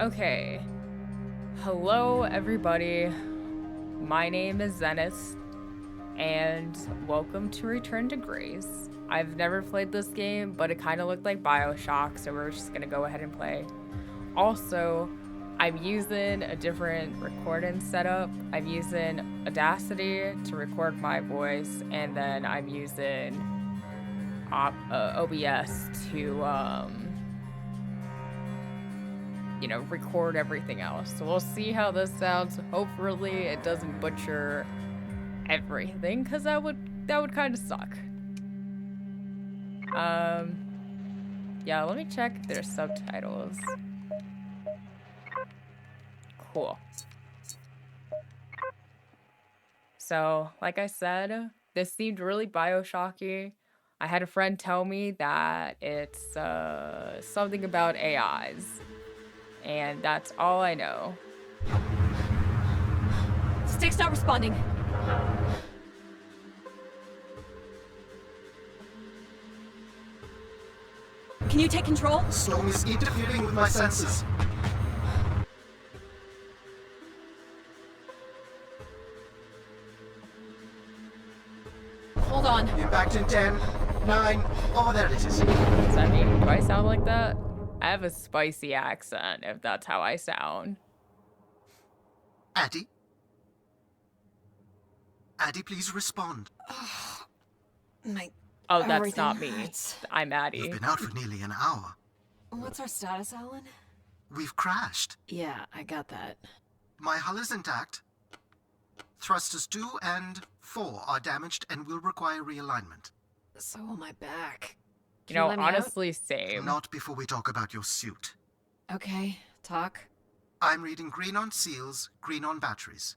Okay. Hello, everybody. My name is Zenith, and welcome to Return to Grace. I've never played this game, but it kind of looked like BioShock, so we're just gonna go ahead and play. Also, I'm using a different recording setup. I'm using Audacity to record my voice, and then I'm using OBS to record everything else. So we'll see how this sounds. Hopefully it doesn't butcher everything, because that would kind of suck. Yeah, let me check if there's subtitles. Cool. So, like I said, this seemed really BioShocky. I had a friend tell me that it's something about AIs. And that's all I know. Stick's not responding. Can you take control? The storm is interfering with my senses. Hold on. Impact in 10, 9, oh, there it is. Does that mean, do I sound like that? I have a spicy accent, if that's how I sound. Addie? Addie, please respond. Oh, that's not me. Hurts. I'm Addie. You've been out for nearly an hour. What's our status, Alan? We've crashed. Yeah, I got that. My hull is intact. Thrusters 2 and 4 are damaged and will require realignment. So will my back. You know, honestly, same. Not before we talk about your suit. Okay, talk. I'm reading green on seals, green on batteries.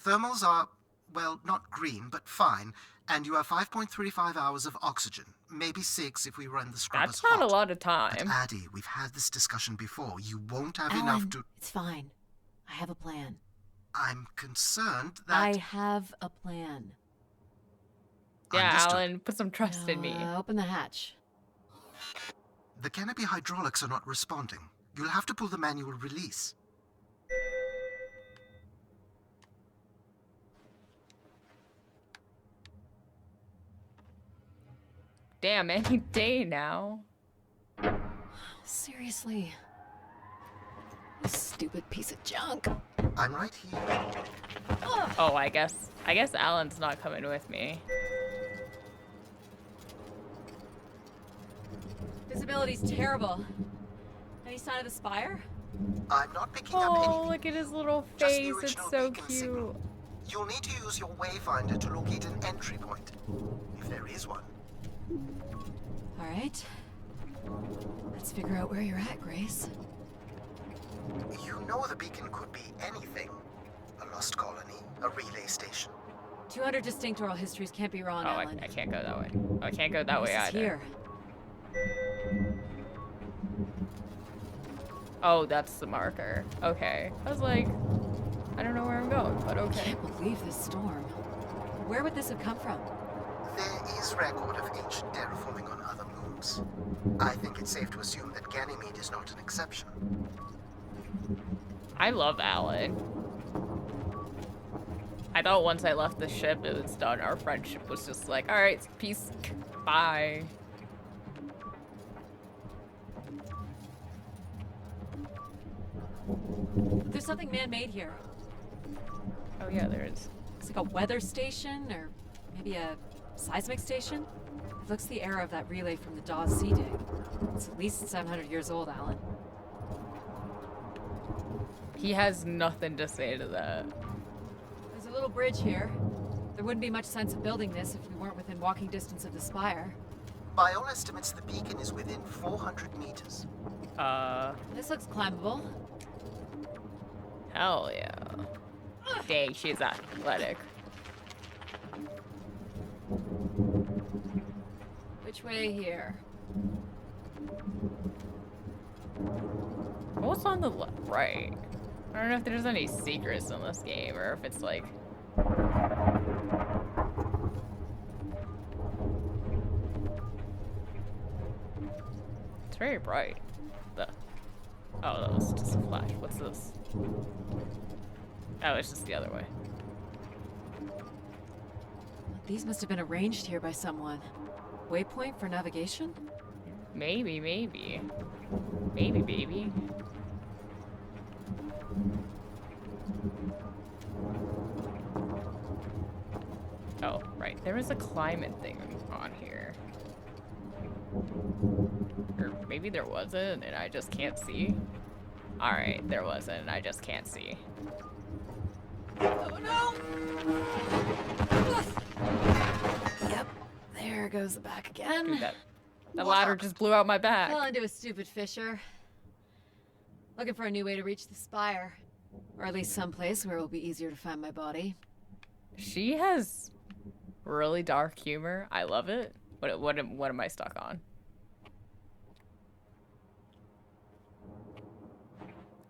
Thermals are, well, not green, but fine, and you have 5.35 hours of oxygen. Maybe 6 if we run the scrubbers That's not hot. a lot of time. But Addie, we've had this discussion before. You won't have Alan, enough to... it's fine. I have a plan. I'm concerned that... I have a plan. Yeah, Understood. Alan, put some trust in me. Open the hatch. The canopy hydraulics are not responding. You'll have to pull the manual release. Damn, any day now. Seriously. This stupid piece of junk. I'm right here. Oh, I guess Alan's not coming with me. Visibility's terrible. Any sign of the spire? I'm not picking up Oh, anything. look at his little Just the face. It's original so beacon cute. signal. You'll need to use your wayfinder to locate an entry point, if there is one. All right. Let's figure out where you're at, Grace. You know the beacon could be anything. A lost colony, a relay station. 200 distinct oral histories can't be wrong, Oh, I Alan. can't go that way. Oh, I can't go that way This is either. here. Oh, that's the marker. Okay. I was like, I don't know where I'm going, but I okay. can't believe this storm. Where would this have come from? There is record of ancient terraforming on other moons. I think it's safe to assume that Ganymede is not an exception. I love Alan. I thought once I left the ship, it was done. Our friendship was just like, all right, peace, bye. There's something man-made here. Oh yeah, there is. It's like a weather station, or maybe a seismic station. It looks the era of that relay from the Dawes Sea dig. It's at least 700 years old, Alan. He has nothing to say to that. There's a little bridge here. There wouldn't be much sense of building this if we weren't within walking distance of the spire. By all estimates, the beacon is within 400 meters. This looks climbable. Hell yeah. Dang, she's athletic. Which way here? What's on the right? I don't know if there's any secrets in this game, or if it's like... It's very bright. Oh, that was just a flash. What's this? Oh, it's just the other way. These must have been arranged here by someone. Waypoint for navigation? Maybe, maybe. Maybe, baby. Oh, right. There was a climate thing on here. Or maybe there wasn't and I just can't see. Alright, there wasn't and I just can't see. Oh no! Yep, there goes the back again. Dude, that ladder just blew out my back. Fell into a stupid fissure. Looking for a new way to reach the spire. Or at least someplace where it will be easier to find my body. She has really dark humor. I love it. What am I stuck on?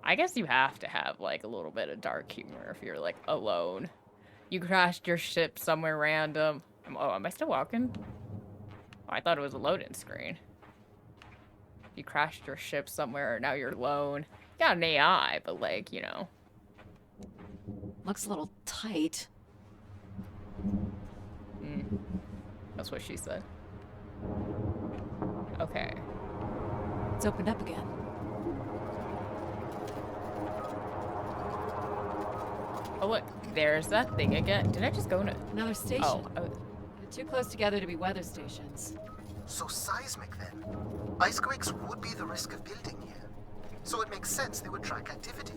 I guess you have to have like a little bit of dark humor if you're like alone. You crashed your ship somewhere random. Oh, am I still walking? Oh, I thought it was a loading screen. You crashed your ship somewhere, now you're alone. You got an AI, but like, you know. Looks a little tight. That's what she said. Okay. It's opened up again. Oh look, there's that thing again. Did I just go in it? Another station. Oh, They're too close together to be weather stations. So seismic then. Icequakes would be the risk of building here. So it makes sense they would track activity.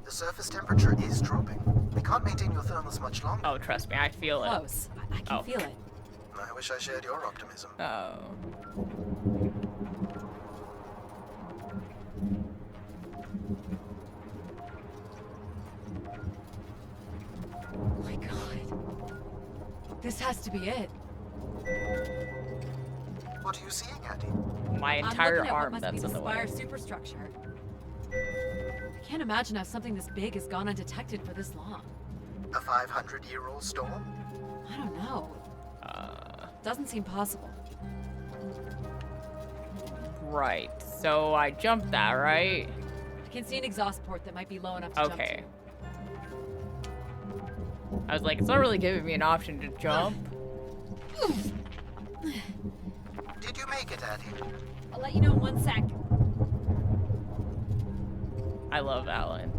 The surface temperature is dropping. They can't maintain your thermals much longer. oh, trust me, I feel it. Close. I can Oh. feel it. I wish I shared your optimism. Oh. Oh my god. This has to be it. What are you seeing, Addie? My I'm entire looking at arm what must that's be in the way. Spire superstructure. I can't imagine how something this big has gone undetected for this long. A 500-year-old storm? I don't know. Doesn't seem possible. Right. So I jumped that, right? I can see an exhaust port that might be low enough to jump Okay. to. I was like, it's not really giving me an option to jump. Did you make it, Addie? I'll let you know in 1 sec. I love Alan.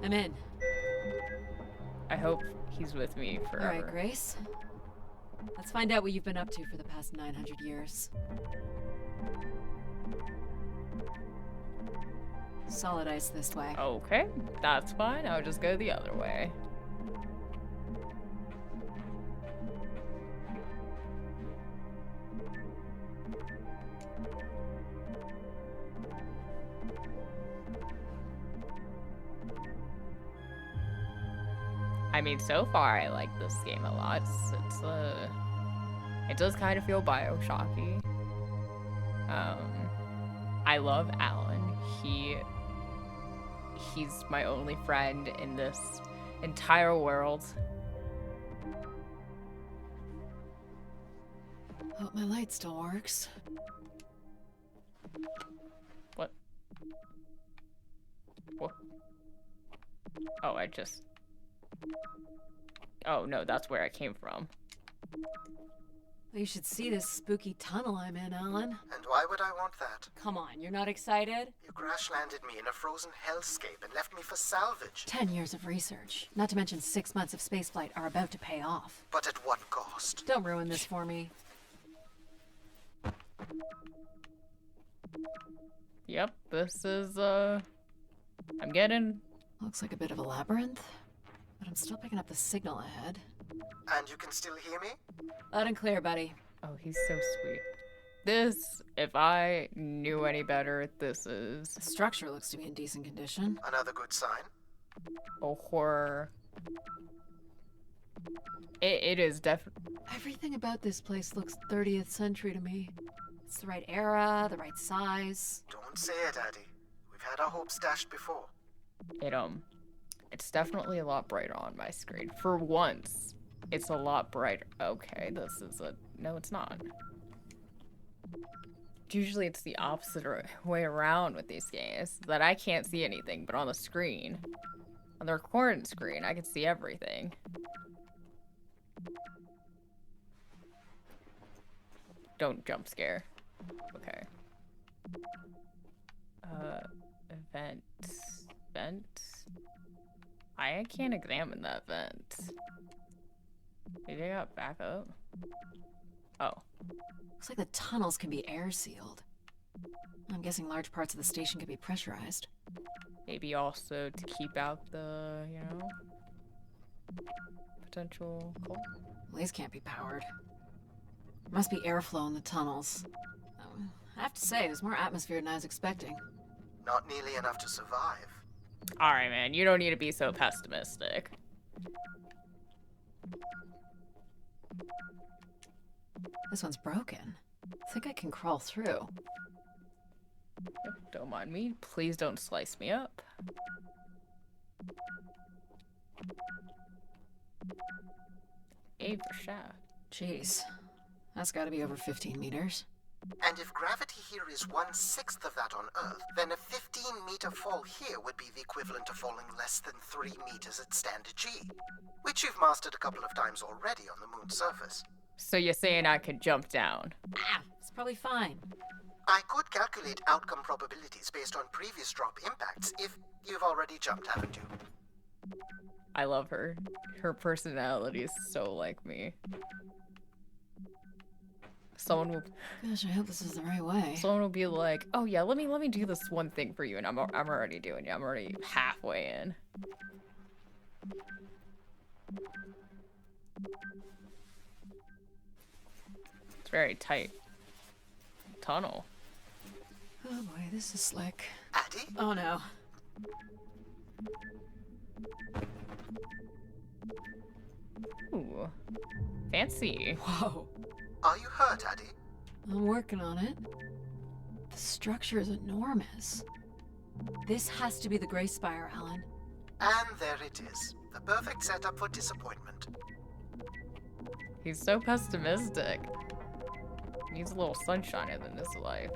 I'm in. I hope he's with me forever. All right, Grace. Let's find out what you've been up to for the past 900 years. Solid ice this way. Okay, that's fine. I'll just go the other way. I mean, so far I like this game a lot. It does kind of feel Bioshocky. I love Alan. He's my only friend in this entire world. Hope my light still works. What? What? Oh, oh no, that's where I came from. You should see this spooky tunnel I'm in, Alan. And why would I want that? Come on, you're not excited? You crash-landed me in a frozen hellscape and left me for salvage. 10 years of research, not to mention 6 months of spaceflight, are about to pay off. But at what cost? Don't ruin this for me. Yep, this is, I'm getting... Looks like a bit of a labyrinth, but I'm still picking up the signal ahead. And you can still hear me? Loud and clear, buddy. Oh, he's so sweet. This, if I knew any better, this is The structure looks to be in decent condition. Another good sign. a horror. It is definitely... Everything about this place looks 30th century to me. It's the right era, the right size. Don't say it, Addie. We've had our hopes dashed before. It's definitely a lot brighter on my screen. For once, it's a lot brighter. Okay, this is no, it's not. Usually it's the opposite way around with these games, that I can't see anything, but on the screen, on the recording screen, I can see everything. Don't jump scare. Okay. Vent. I can't examine that vent. Maybe I got back up. Oh. Looks like the tunnels can be air sealed. I'm guessing large parts of the station could be pressurized. Maybe also to keep out the, you know, potential cold. Well, these can't be powered. Must be airflow in the tunnels. I have to say, there's more atmosphere than I was expecting. Not nearly enough to survive. Alright, man, you don't need to be so pessimistic. This one's broken. I think I can crawl through. Don't mind me. Please don't slice me up. A for shaft. Jeez. That's gotta be over 15 meters. And if gravity here is 1/6 of that on Earth, then a 15-meter fall here would be the equivalent of falling less than 3 meters at standard G, which you've mastered a couple of times already on the moon's surface. So you're saying I could jump down? Ah, it's probably fine. I could calculate outcome probabilities based on previous drop impacts if you've already jumped, haven't you? I love her. Her personality is so like me. Someone will. Gosh, I hope this is the right way. Someone will be like, "Oh yeah, let me do this one thing for you," and I'm already doing it. I'm already halfway in. It's very tight tunnel. Oh boy, this is slick. Addy? Oh no. Ooh, fancy. Whoa. Are you hurt, Addy? I'm working on it. The structure is enormous. This has to be the Gray Spire, Alan. And there it is. The perfect setup for disappointment. He's so pessimistic. Needs a little sunshine in his life.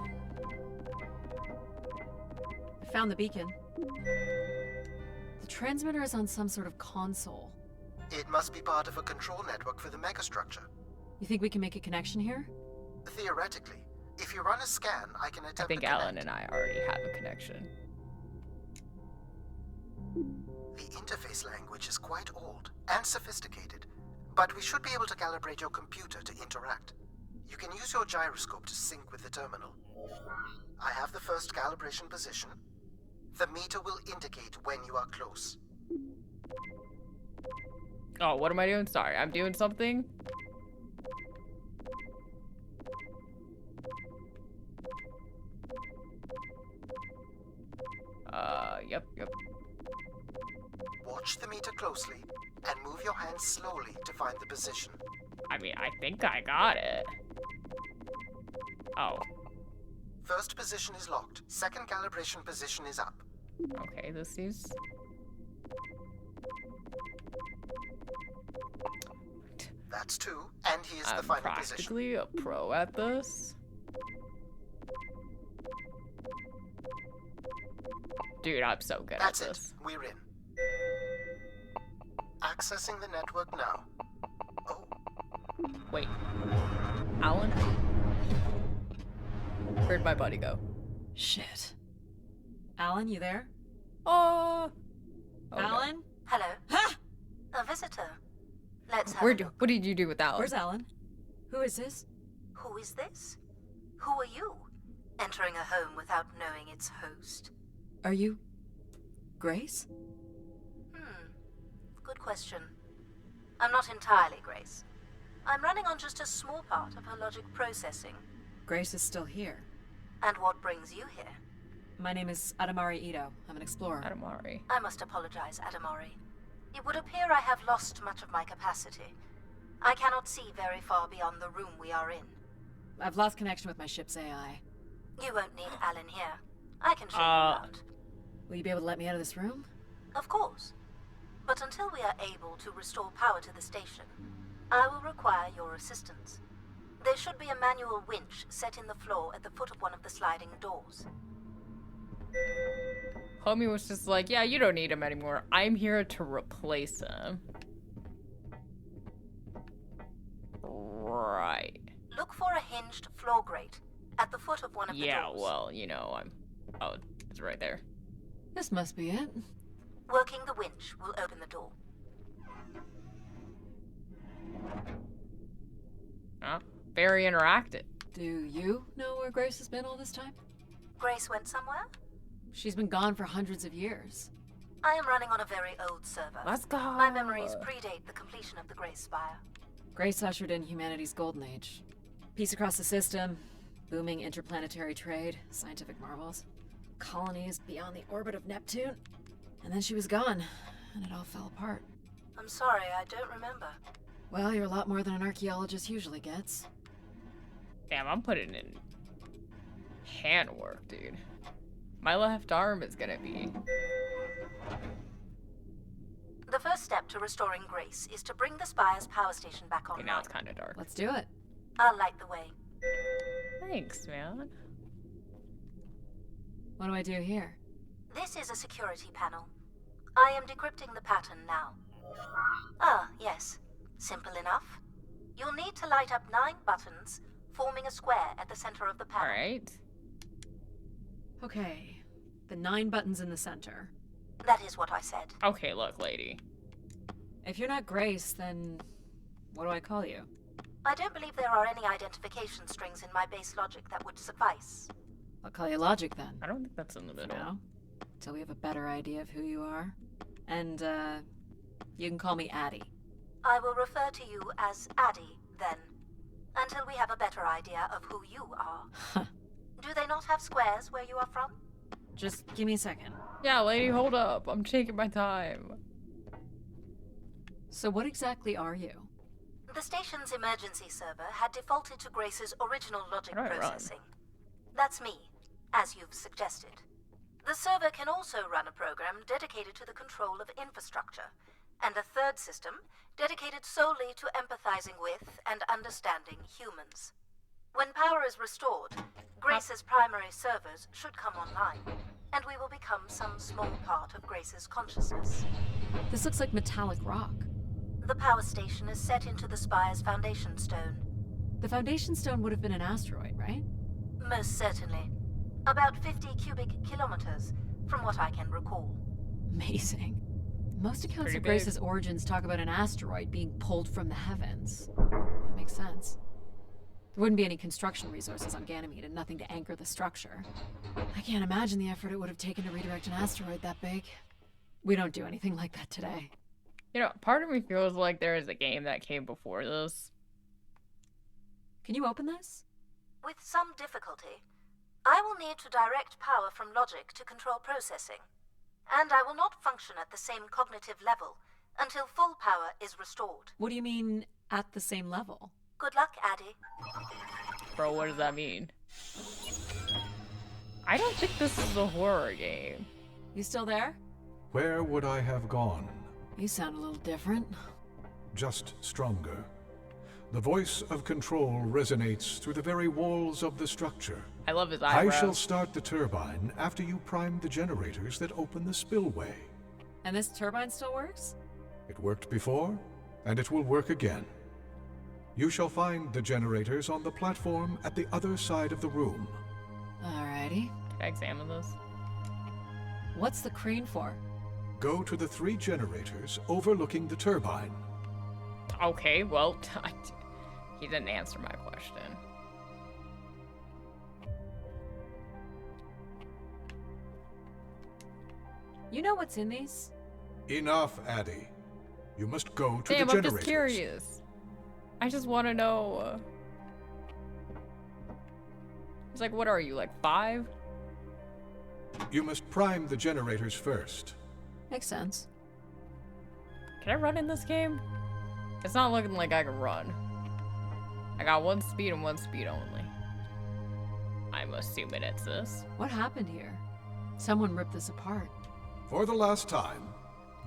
I found the beacon. The transmitter is on some sort of console. It must be part of a control network for the megastructure. You think we can make a connection here? Theoretically. If you run a scan, I can attempt I think to Alan connect. and I already have a connection. The interface language is quite old and sophisticated, but we should be able to calibrate your computer to interact. You can use your gyroscope to sync with the terminal. I have the first calibration position. The meter will indicate when you are close. Oh, what am I doing? Sorry, I'm doing something. Yep. Watch the meter closely and move your hands slowly to find the position. I mean, I think I got it. Oh, First position is locked. Second calibration position is up. okay, this seems... That's 2, and here's the I'm final position. practically a pro at this. Dude, I'm so good That's at it. this. We're in. Accessing the network now. Oh, Wait. Alan? Where'd my buddy go? Shit. Alan, you there? Oh, no. Alan? Hello, Ha! a visitor. Let's have What a look. did you do with Alan? Where's Alan? Who is this? Who is this? Who are you? Entering a home without knowing its host. Are you... Grace? Good question. I'm not entirely Grace. I'm running on just a small part of her logic processing. Grace is still here. And what brings you here? My name is Adamari Ito. I'm an explorer. Adamari. I must apologize, Adamori. It would appear I have lost much of my capacity. I cannot see very far beyond the room we are in. I've lost connection with my ship's AI. You won't need Alan here. I can show you Uh. around. Will you be able to let me out of this room? Of course. But until we are able to restore power to the station, I will require your assistance. There should be a manual winch set in the floor at the foot of one of the sliding doors. Homie was just like, yeah, you don't need him anymore. I'm here to replace him. Right. Look for a hinged floor grate at the foot of one of the doors. Yeah, well, you know, Oh, it's right there. This must be it. Working the winch will open the door. Oh, very interactive. Do you know where Grace has been all this time? Grace went somewhere? She's been gone for hundreds of years. I am running on a very old server. Let's go. My memories predate the completion of the Grace Spire. Grace ushered in humanity's golden age. Peace across the system, booming interplanetary trade, scientific marvels, colonies beyond the orbit of Neptune. And then she was gone, and it all fell apart. I'm sorry, I don't remember. Well, you're a lot more than an archaeologist usually gets. Damn, I'm putting in handwork, dude. My left arm is gonna be... The first step to restoring Grace is to bring the Spire's power station back Okay, online. now it's kind of dark. Let's do it. I'll light the way. Thanks, man. What do I do here? This is a security panel. I am decrypting the pattern now. Ah, yes. Simple enough. You'll need to light up 9 buttons, forming a square at the center of the panel. Alright. Okay, the 9 buttons in the center. That is what I said. Okay, look, lady. If you're not Grace, then what do I call you? I don't believe there are any identification strings in my base logic that would suffice. I'll call you Logic then. I don't think that's in the For middle. now, till we have a better idea of who you are. And, you can call me Addie. I will refer to you as Addie, then, until we have a better idea of who you are. Do they not have squares where you are from? Just give me a second. Yeah, lady, hold up. I'm taking my time. So what exactly are you? The station's emergency server had defaulted to Grace's original logic How do I run? processing. That's me, as you've suggested. The server can also run a program dedicated to the control of infrastructure, and a third system dedicated solely to empathizing with and understanding humans. When power is restored, Grace's primary servers should come online, and we will become some small part of Grace's consciousness. This looks like metallic rock. The power station is set into the Spire's foundation stone. The foundation stone would have been an asteroid, right? Most certainly. About 50 cubic kilometers, from what I can recall. Amazing. Most accounts Pretty of big. Grace's origins talk about an asteroid being pulled from the heavens. That makes sense. There wouldn't be any construction resources on Ganymede and nothing to anchor the structure. I can't imagine the effort it would have taken to redirect an asteroid that big. We don't do anything like that today. You know, part of me feels like there is a game that came before this. Can you open this? With some difficulty. I will need to direct power from logic to control processing. And I will not function at the same cognitive level until full power is restored. What do you mean, at the same level? Good luck, Addie. Bro, what does that mean? I don't think this is a horror game. You still there? Where would I have gone? You sound a little different. Just stronger. The voice of control resonates through the very walls of the structure. I love his I eyebrows. shall start the turbine after you prime the generators that open the spillway. And this turbine still works? It worked before, and it will work again. You shall find the generators on the platform at the other side of the room. Alrighty. Can I examine this? What's the crane for? Go to the 3 generators overlooking the turbine. Okay, well, he didn't answer my question. You know what's in these? Enough, Addie. You must go to Damn, the I'm generators. just curious. I just want to know. It's like, what are you, like 5? You must prime the generators first. Makes sense. Can I run in this game? It's not looking like I can run. I got 1 speed and 1 speed only. I'm assuming it's this. What happened here? Someone ripped this apart. For the last time,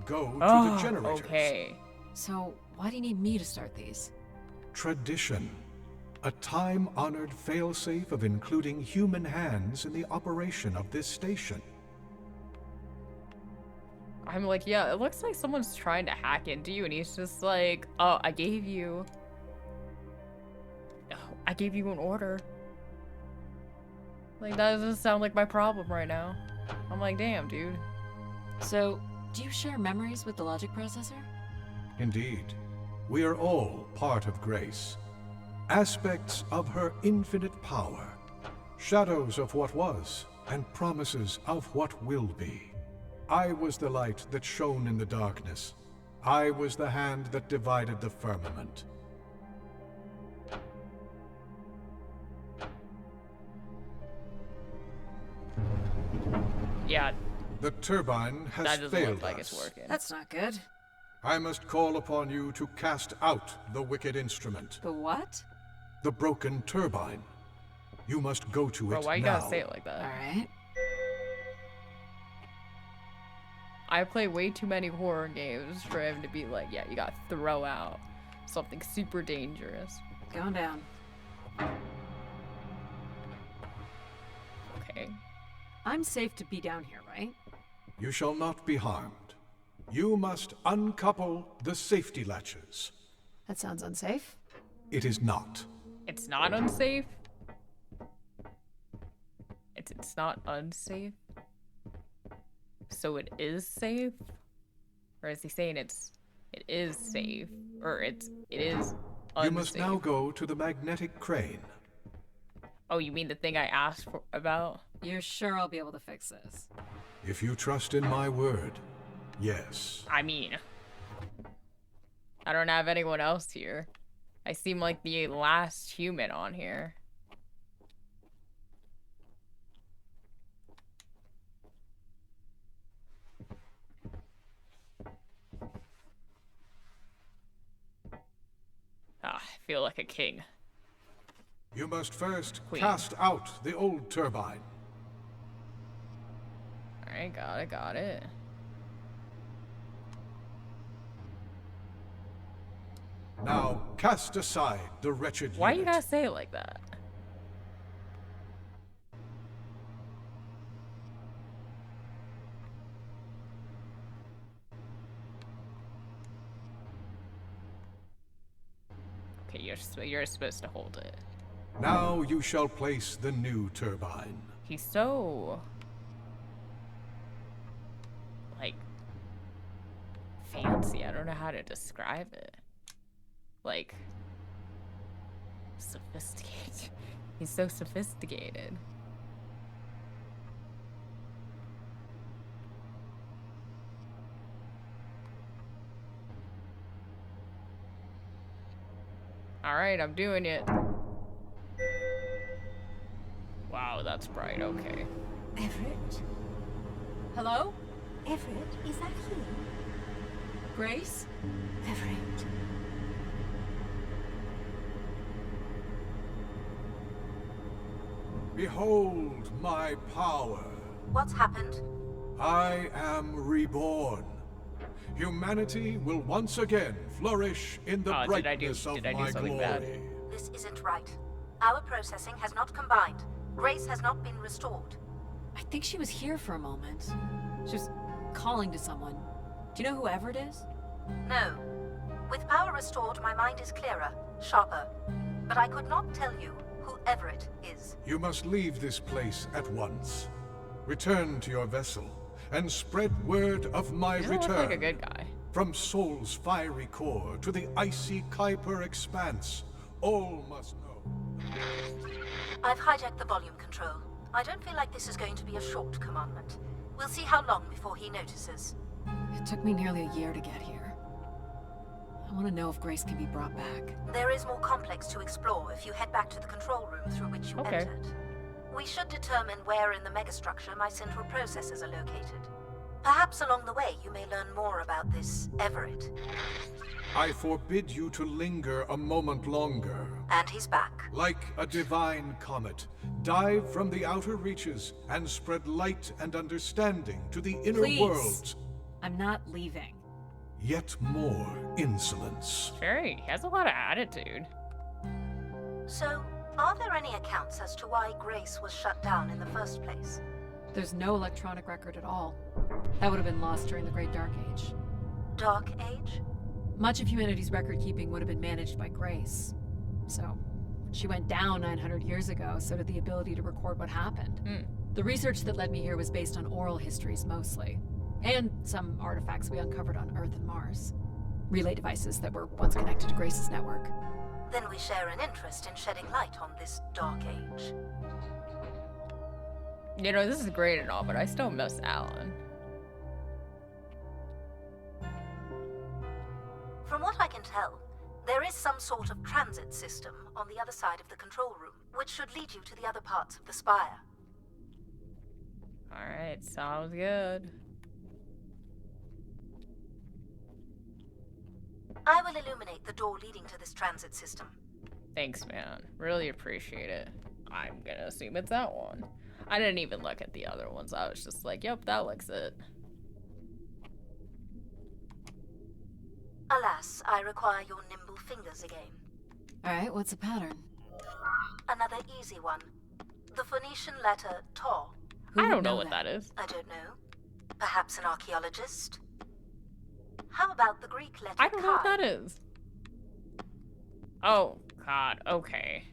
go to Oh, the generators. okay. So, why do you need me to start these? Tradition. a time-honored failsafe of including human hands in the operation of this station. I'm like, yeah, it looks like someone's trying to hack into you, and he's just like, oh, I gave you an order. Like, that doesn't sound like my problem right now. I'm like, damn, dude. So, do you share memories with the logic processor? Indeed, we are all part of Grace. Aspects of her infinite power. Shadows of what was, and promises of what will be. I was the light that shone in the darkness. I was the hand that divided the firmament. Yeah, The turbine has that doesn't failed look like us. it's working. That's not good. I must call upon you to cast out the wicked instrument, The what? the broken turbine. You must go to Bro, it why you now. gotta say it like that? Alright. I play way too many horror games for him to be like, yeah, you gotta throw out something super dangerous. Going down. Okay. I'm safe to be down here, right? You shall not be harmed. You must uncouple the safety latches. That sounds unsafe. It is not. It's not unsafe? It's not unsafe? So it is safe? Or is he saying it is safe? Or it is unsafe? You must now go to the magnetic crane. Oh, you mean the thing I asked for about? You're sure I'll be able to fix this? If you trust in my word, yes. I mean, I don't have anyone else here. I seem like the last human on here. Ah, I feel like a king. You must first Queen. cast out the old turbine. Alright, got it. Now cast aside the wretched Why you unit. gotta say it like that? Okay, you're supposed to hold it. Now you shall place the new turbine. He's so like fancy. I don't know how to describe it. Like sophisticated. He's so sophisticated. All right, I'm doing it. Wow, that's bright. Okay. Everett? Hello? Everett, is that you? Grace? Everett. Behold my power. What's happened? I am reborn. Humanity will once again flourish in the brightness of did I do my something glory. bad? This isn't right. Our processing has not combined. Grace has not been restored. I think she was here for a moment. She was calling to someone. Do you know who Everett is? No. With power restored, my mind is clearer, sharper. But I could not tell you who Everett is. You must leave this place at once. Return to your vessel and spread word of my He doesn't return. look like a good guy. From Sol's fiery core to the icy Kuiper expanse, all must know. I've hijacked the volume control. I don't feel like this is going to be a short commandment. We'll see how long before he notices. It took me nearly a year to get here. I want to know if Grace can be brought back. There is more complex to explore if you head back to the control room through which you Okay. entered. We should determine where in the megastructure my central processors are located. Perhaps along the way you may learn more about this Everett. I forbid you to linger a moment longer. And he's back. Like a divine comet, dive from the outer reaches and spread light and understanding to the inner Please. worlds. I'm not leaving. Yet more insolence. He has a lot of attitude. So, are there any accounts as to why Grace was shut down in the first place? There's no electronic record at all. That would have been lost during the Great Dark Age. Dark Age? Much of humanity's record-keeping would have been managed by Grace. So, she went down 900 years ago, so did the ability to record what happened. The research that led me here was based on oral histories mostly, and some artifacts we uncovered on Earth and Mars. Relay devices that were once connected to Grace's network. Then we share an interest in shedding light on this Dark Age. You know, this is great and all, but I still miss Alan. From what I can tell, there is some sort of transit system on the other side of the control room, which should lead you to the other parts of the spire. Alright, sounds good. I will illuminate the door leading to this transit system. Thanks, man. Really appreciate it. I'm gonna assume it's that one. I didn't even look at the other ones. I was just like, yep, that looks it. Alas, I require your nimble fingers again. Alright, what's the pattern? Another easy one. The Phoenician letter Taw. Who I would don't know what that is. I don't know. Perhaps an archaeologist? How about the Greek letter I don't know what Chi? that is. Oh, God. Okay.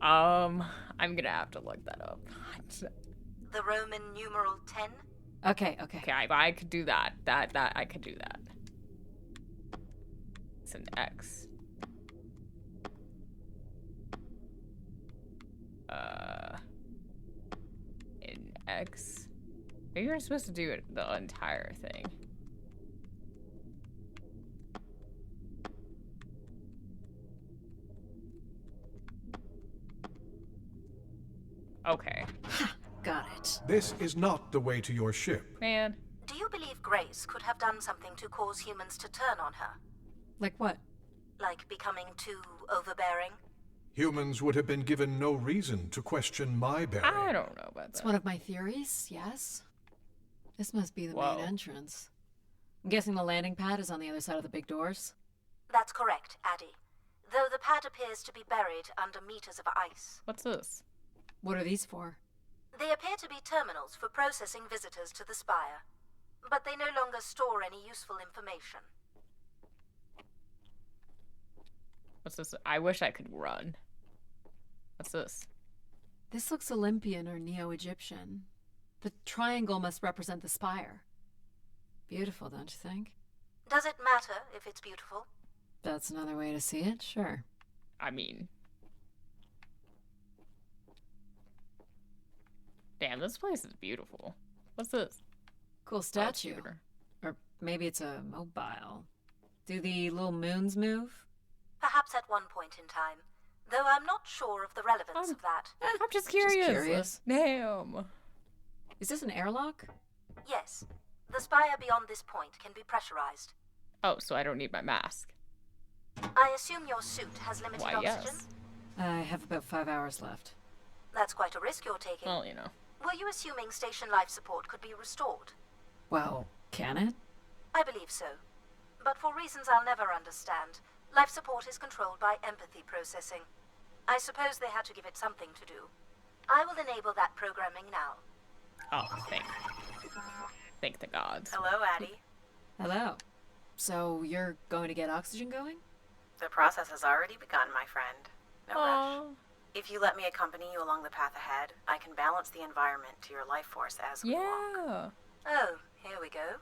I'm gonna have to look that up. The Roman numeral 10? Okay. Okay, I could do that. I could do that. It's an X. An X. Maybe you're supposed to do it the entire thing. Okay. Got it. This is not the way to your ship. Man. Do you believe Grace could have done something to cause humans to turn on her? Like what? Like becoming too overbearing? Humans would have been given no reason to question my bearing. I don't know about It's that. one of my theories, yes. This must be the Whoa. main entrance. I'm guessing the landing pad is on the other side of the big doors? That's correct, Addie. Though the pad appears to be buried under meters of ice. What's this? What are these for? They appear to be terminals for processing visitors to the spire, but they no longer store any useful information. What's this? I wish I could run. What's this? This looks Olympian or Neo-Egyptian. The triangle must represent the spire. Beautiful, don't you think? Does it matter if it's beautiful? That's another way to see it, sure. I mean... Damn, this place is beautiful. What's this? Cool Oh, statue. Jupiter. Or maybe it's a mobile. Do the little moons move? Perhaps at one point in time, though I'm not sure of the relevance of that. I'm just curious. curious. Damn. Is this an airlock? Yes, the spire beyond this point can be pressurized. Oh, so I don't need my mask. I assume your suit has limited Why, oxygen? yes. I have about 5 hours left. That's quite a risk you're taking. Well, you know. Were you assuming station life support could be restored? Well, can it? I believe so. But for reasons I'll never understand, life support is controlled by empathy processing. I suppose they had to give it something to do. I will enable that programming now. Oh, thank the gods. Hello, Addie. Hello. So you're going to get oxygen going? The process has already begun, my friend. No rush. Aw. If you let me accompany you along the path ahead, I can balance the environment to your life force as we walk. Yeah. Oh, here we go.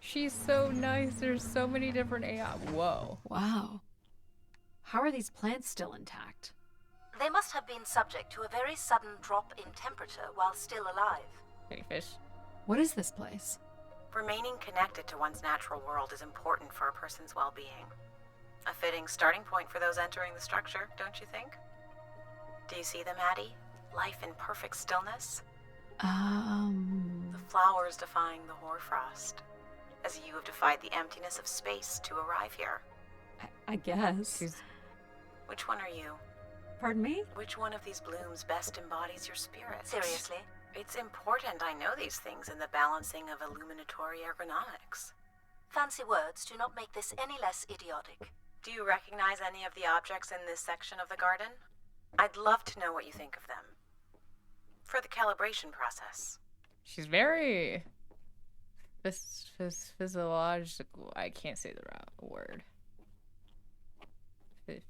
She's so nice. There's so many different AI. Whoa. Wow. How are these plants still intact? They must have been subject to a very sudden drop in temperature while still alive. Any fish? What is this place? Remaining connected to one's natural world is important for a person's well-being. A fitting starting point for those entering the structure, don't you think? Do you see them, Addie? Life in perfect stillness? The flowers defying the hoarfrost, as you have defied the emptiness of space to arrive here. I guess. She's... Which one are you? Pardon me? Which one of these blooms best embodies your spirit? Seriously? It's important I know these things in the balancing of illuminatory ergonomics. Fancy words do not make this any less idiotic. Do you recognize any of the objects in this section of the garden? I'd love to know what you think of them. For the calibration process. She's very physiological. I can't say the word. Can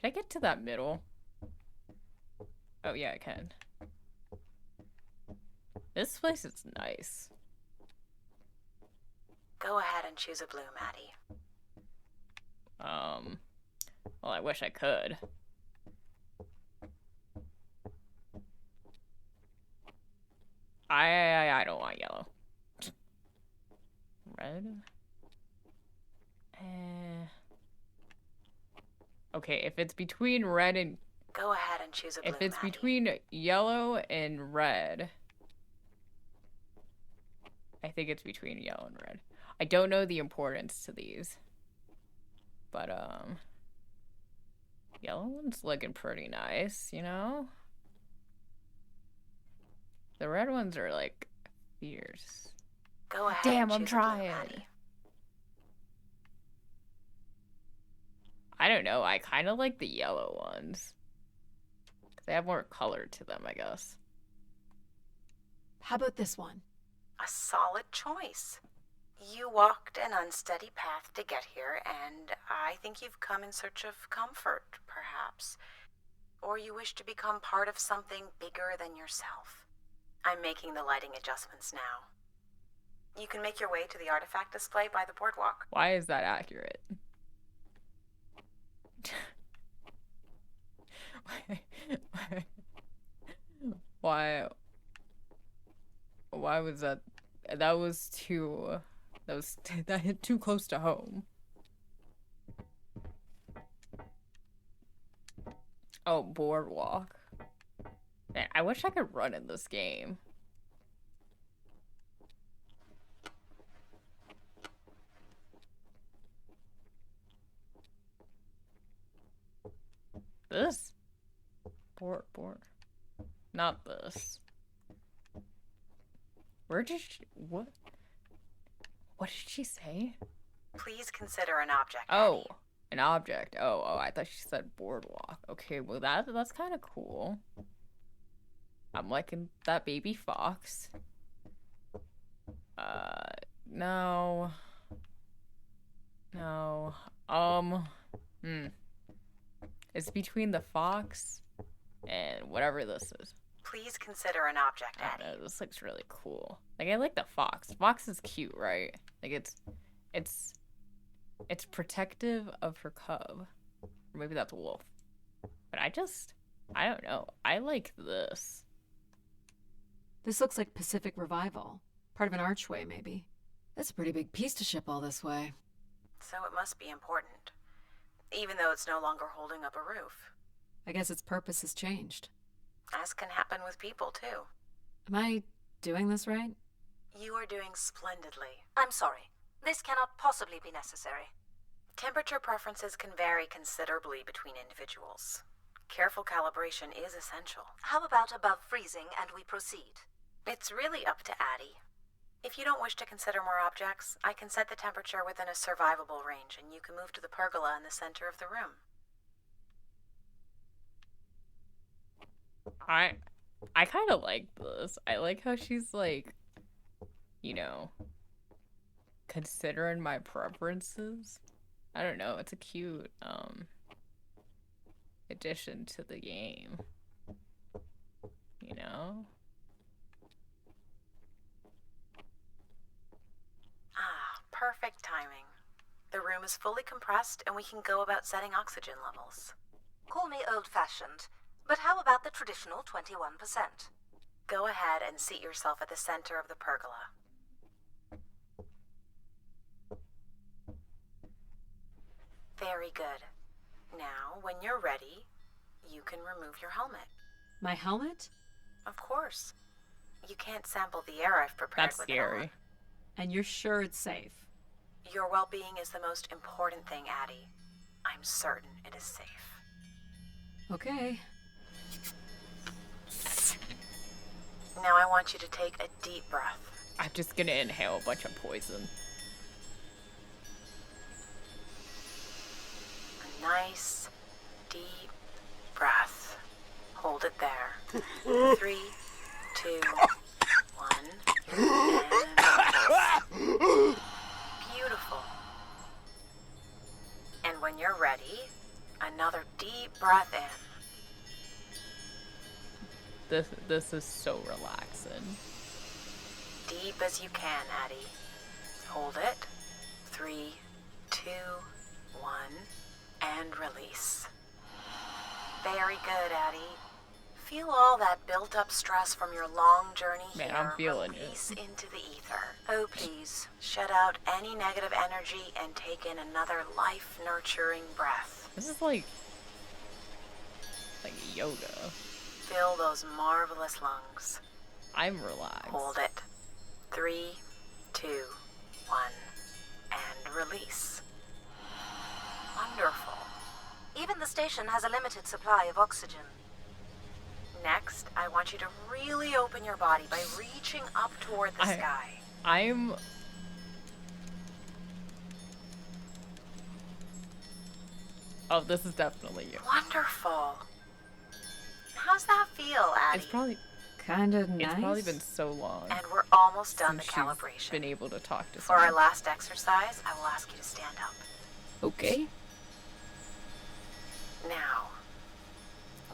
I get to that middle? Oh yeah, I can. This place is nice. Go ahead and choose a blue, Maddie. Well, I wish I could. I don't want yellow. Red? Okay, if it's between red and... Go ahead and choose a blue, If it's Maddie. between yellow and red... I think it's between yellow and red. I don't know the importance to these. But, yellow one's looking pretty nice, you know? The red ones are, like, fierce. Go ahead Damn, and I'm choose a blue, trying. Maddie. I don't know. I kind of like the yellow ones. They have more color to them, I guess. How about this one? A solid choice. You walked an unsteady path to get here, and I think you've come in search of comfort, perhaps. Or you wish to become part of something bigger than yourself. I'm making the lighting adjustments now. You can make your way to the artifact display by the boardwalk. Why is that accurate? Why was that? That was too... That hit too close to home. Oh, boardwalk. Man, I wish I could run in this game. This? Board. Not this. Where did she... What? What did she say? Please consider an object. Oh, Annie. an object. Oh, I thought she said boardwalk. Okay, well that's kind of cool. I'm liking that baby fox. No. It's between the fox and whatever this is. Please consider an object, I don't Annie. know, this looks really cool. Like, I like the fox. Fox is cute, right? Like, it's protective of her cub. Or maybe that's a wolf. But I don't know. I like this. This looks like Pacific Revival. Part of an archway, maybe. That's a pretty big piece to ship all this way. So it must be important. Even though it's no longer holding up a roof. I guess its purpose has changed. As can happen with people, too. Am I doing this right? You are doing splendidly. I'm sorry. This cannot possibly be necessary. Temperature preferences can vary considerably between individuals. Careful calibration is essential. How about above freezing and we proceed? It's really up to Addie. If you don't wish to consider more objects, I can set the temperature within a survivable range, and you can move to the pergola in the center of the room. I kind of like this. I like how she's like, you know, considering my preferences. I don't know. It's a cute addition to the game. You know? Ah, perfect timing. The room is fully compressed, and we can go about setting oxygen levels. Call me old-fashioned, but how about the traditional 21%? Go ahead and seat yourself at the center of the pergola. Very good. Now, when you're ready, you can remove your helmet. My helmet? Of course. You can't sample the air I've prepared That's with it on. scary. And you're sure it's safe? Your well-being is the most important thing, Addie. I'm certain it is safe. Okay. Now I want you to take a deep breath. I'm just gonna inhale a bunch of poison. nice, deep breath. Hold it there. 3, 2, 1, and beautiful. And when you're ready, another deep breath in. This is so relaxing. Deep as you can, Addie. Hold it. 3, 2, 1, and release. Very good, Addie. Feel all that built-up stress from your long journey Man, here I'm feeling release it. into the ether. Oh, please, shut out any negative energy and take in another life-nurturing breath. This is like yoga. Fill those marvelous lungs. I'm relaxed. Hold it. 3, 2, 1, and release. Wonderful. Even the station has a limited supply of oxygen. Next, I want you to really open your body by reaching up toward the sky. Oh, this is definitely you. Wonderful. How's that feel, Addie? It's probably Kinda nice. It's probably been so long And we're almost done the since she's calibration. been able to talk to For our someone. last exercise, I will ask you to stand up. Okay. Now,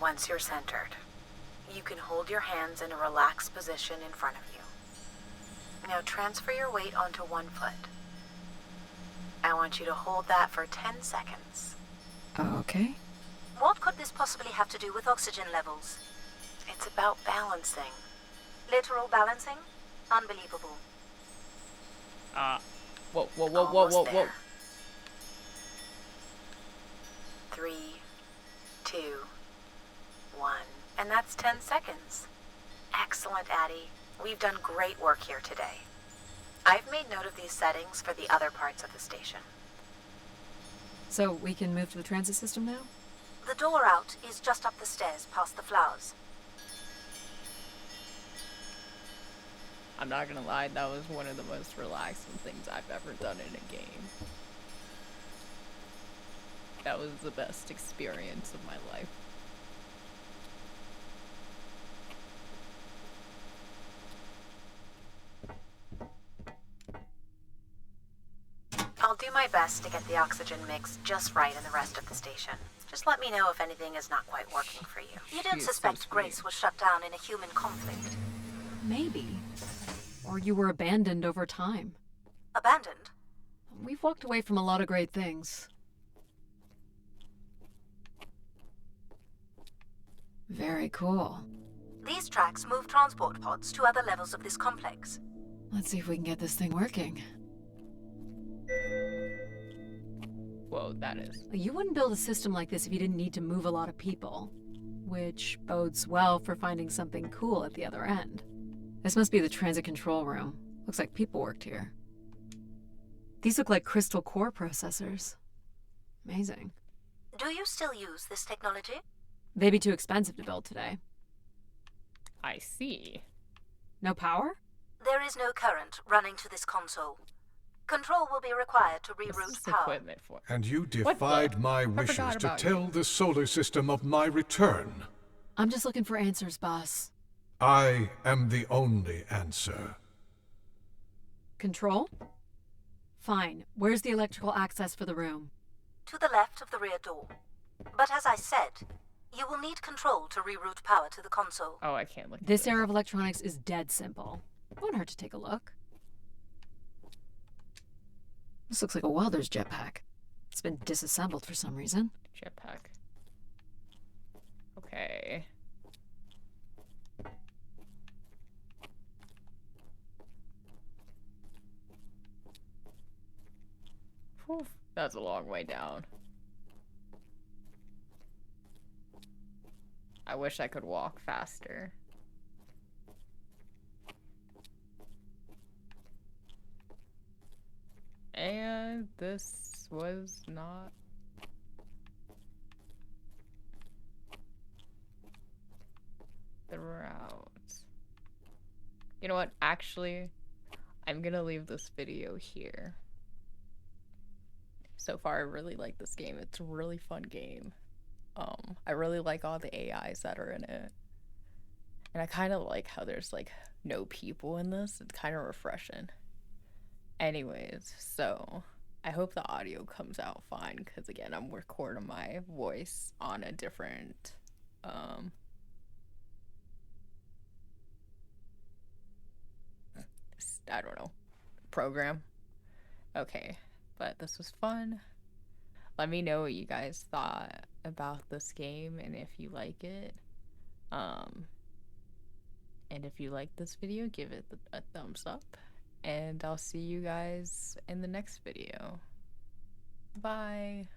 once you're centered, you can hold your hands in a relaxed position in front of you. Now transfer your weight onto one foot. I want you to hold that for 10 seconds. Okay. What could this possibly have to do with oxygen levels? It's about balancing. Literal balancing? Unbelievable. Whoa. Almost there. 3, 2, 1. And that's 10 seconds. Excellent, Addie. We've done great work here today. I've made note of these settings for the other parts of the station. So we can move to the transit system now? The door out is just up the stairs past the flowers. I'm not gonna lie, that was one of the most relaxing things I've ever done in a game. That was the best experience of my life. I'll do my best to get the oxygen mix just right in the rest of the station. Just let me know if anything is not quite working for you. You don't She is so suspect sweet. Grace was shut down in a human conflict? Maybe. Or you were abandoned over time. Abandoned? We've walked away from a lot of great things. Very cool. These tracks move transport pods to other levels of this complex. Let's see if we can get this thing working. Whoa, that is. You wouldn't build a system like this if you didn't need to move a lot of people, which bodes well for finding something cool at the other end. This must be the transit control room. Looks like people worked here. These look like crystal core processors. Amazing. Do you still use this technology? They'd be too expensive to build today. I see. No power? There is no current running to this console. Control will be required to This reroute is power. equipment for. And you What the- defied my I wishes forgot to about tell the solar system of my return. I'm just looking for answers, boss. I am the only answer. Control? Fine. Where's the electrical access for the room? To the left of the rear door. But as I said, you will need control to reroute power to the console. Oh, I can't look. at This era of electronics is dead simple. Won't hurt to take a look. This looks like a welder's jetpack. It's been disassembled for some reason. Jetpack. Okay. Whew, that's a long way down. I wish I could walk faster. And this was not the route. You know what? Actually, I'm gonna leave this video here. So far, I really like this game. It's a really fun game. I really like all the AIs that are in it. And I kind of like how there's like no people in this. It's kind of refreshing. Anyways, so I hope the audio comes out fine because again, I'm recording my voice on a different I don't know, program. Okay, but this was fun. Let me know what you guys thought about this game and if you like it. And if you like this video, give it a thumbs up. And I'll see you guys in the next video. Bye.